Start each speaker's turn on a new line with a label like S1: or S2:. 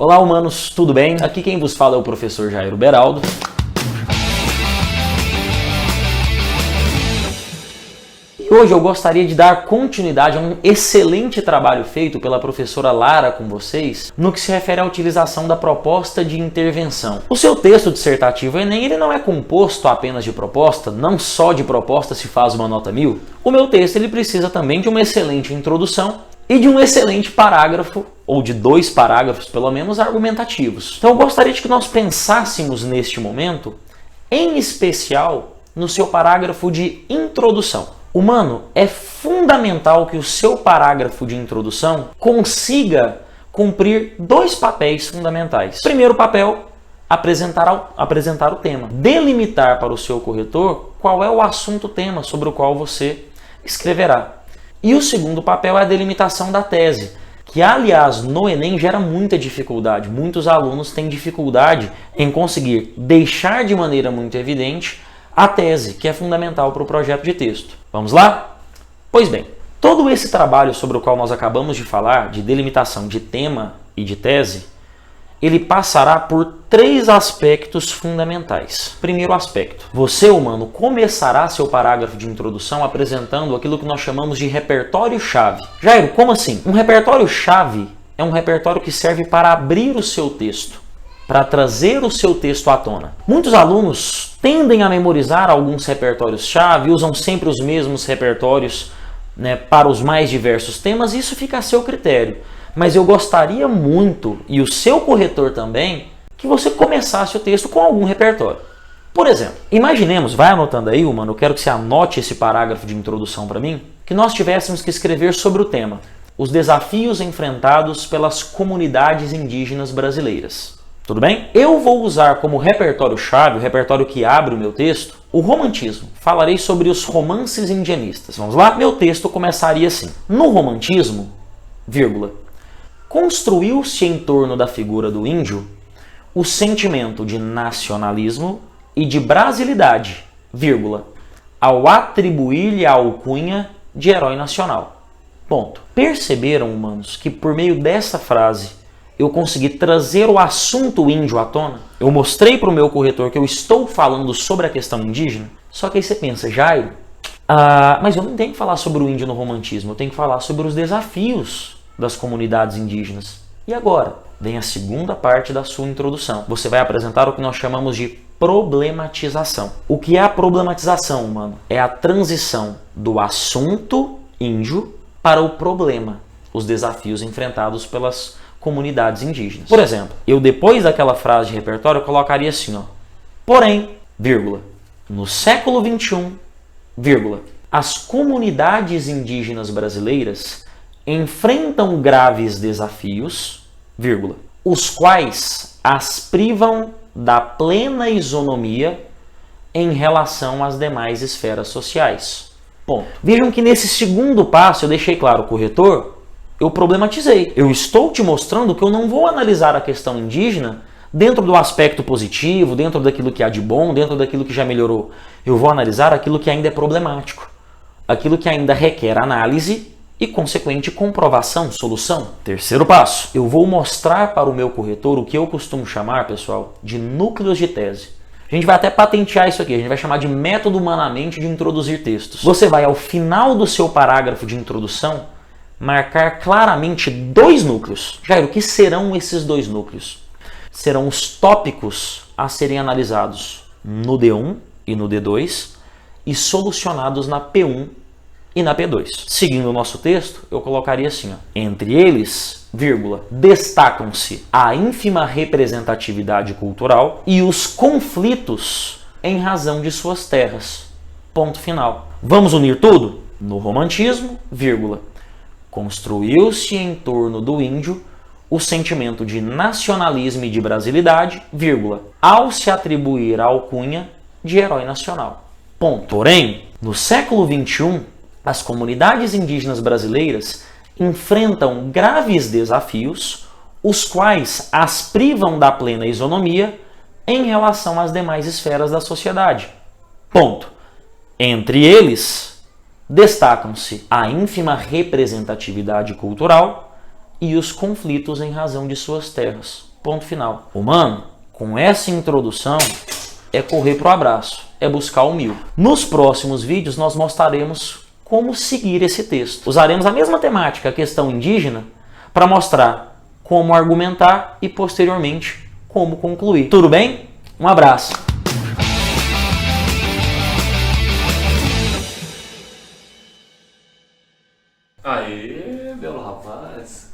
S1: Olá, humanos, tudo bem? Aqui quem vos fala é o professor Jairo Beraldo. E hoje eu gostaria de dar continuidade a um excelente trabalho feito pela professora Lara com vocês no que se refere à utilização da proposta de intervenção. O seu texto dissertativo Enem ele não é composto apenas de proposta, não só de proposta se faz uma nota 1000. O meu texto ele precisa também de uma excelente introdução e de um excelente parágrafo, ou de 2 parágrafos pelo menos, argumentativos. Então eu gostaria de que nós pensássemos neste momento, em especial, no seu parágrafo de introdução. Humano, é fundamental que o seu parágrafo de introdução consiga cumprir 2 papéis fundamentais. Primeiro papel, apresentar o tema. Delimitar para o seu corretor qual é o assunto-tema sobre o qual você escreverá. E o segundo papel é a delimitação da tese, que aliás no Enem gera muita dificuldade. Muitos alunos têm dificuldade em conseguir deixar de maneira muito evidente a tese, que é fundamental para o projeto de texto. Vamos lá? Pois bem, todo esse trabalho sobre o qual nós acabamos de falar, de delimitação de tema e de tese, ele passará por 3 aspectos fundamentais. Primeiro aspecto, você, humano, começará seu parágrafo de introdução apresentando aquilo que nós chamamos de repertório-chave. Jairo, como assim? Um repertório-chave é um repertório que serve para abrir o seu texto, para trazer o seu texto à tona. Muitos alunos tendem a memorizar alguns repertórios-chave, usam sempre os mesmos repertórios, para os mais diversos temas, e isso fica a seu critério. Mas eu gostaria muito, e o seu corretor também, que você começasse o texto com algum repertório. Por exemplo, imaginemos, vai anotando aí, mano, eu quero que você anote esse parágrafo de introdução para mim, que nós tivéssemos que escrever sobre o tema: os desafios enfrentados pelas comunidades indígenas brasileiras. Tudo bem? Eu vou usar como repertório-chave, o repertório que abre o meu texto, o romantismo. Falarei sobre os romances indianistas. Vamos lá? Meu texto começaria assim: no romantismo, vírgula, construiu-se em torno da figura do índio o sentimento de nacionalismo e de brasilidade, vírgula, ao atribuir-lhe a alcunha de herói nacional. Ponto. Perceberam, humanos, que por meio dessa frase eu consegui trazer o assunto índio à tona? Eu mostrei para o meu corretor que eu estou falando sobre a questão indígena? Só que aí você pensa, Jairo, mas eu não tenho que falar sobre o índio no romantismo, eu tenho que falar sobre os desafios das comunidades indígenas. E agora? Vem a segunda parte da sua introdução. Você vai apresentar o que nós chamamos de problematização. O que é a problematização, mano? É a transição do assunto índio para o problema, os desafios enfrentados pelas comunidades indígenas. Por exemplo, eu depois daquela frase de repertório eu colocaria assim, ó: porém, vírgula, no século XXI, vírgula, as comunidades indígenas brasileiras enfrentam graves desafios, vírgula, os quais as privam da plena isonomia em relação às demais esferas sociais. Ponto. Vejam que nesse segundo passo eu deixei claro, corretor, eu problematizei. Eu estou te mostrando que eu não vou analisar a questão indígena dentro do aspecto positivo, dentro daquilo que há de bom, dentro daquilo que já melhorou. Eu vou analisar aquilo que ainda é problemático, aquilo que ainda requer análise e consequente comprovação, solução. Terceiro passo, eu vou mostrar para o meu corretor o que eu costumo chamar, pessoal, de núcleos de tese. A gente vai até patentear isso aqui, a gente vai chamar de método humanamente de introduzir textos. Você vai, ao final do seu parágrafo de introdução, marcar claramente 2 núcleos. Jairo, o que serão esses 2 núcleos? Serão os tópicos a serem analisados no D1 e no D2 e solucionados na P1 e na P2. Seguindo o nosso texto, eu colocaria assim, ó: entre eles, vírgula, destacam-se a ínfima representatividade cultural e os conflitos em razão de suas terras. Ponto final. Vamos unir tudo? No romantismo, vírgula, construiu-se em torno do índio o sentimento de nacionalismo e de brasilidade, vírgula, ao se atribuir a alcunha de herói nacional. Ponto. Porém, no século XXI, as comunidades indígenas brasileiras enfrentam graves desafios, os quais as privam da plena isonomia em relação às demais esferas da sociedade. Ponto. Entre eles, destacam-se a ínfima representatividade cultural e os conflitos em razão de suas terras. Ponto final. Mano, com essa introdução é correr pro abraço, é buscar o 1000. Nos próximos vídeos nós mostraremos como seguir esse texto. Usaremos a mesma temática, a questão indígena, para mostrar como argumentar e posteriormente como concluir. Tudo bem? Um abraço.
S2: Aê, belo rapaz.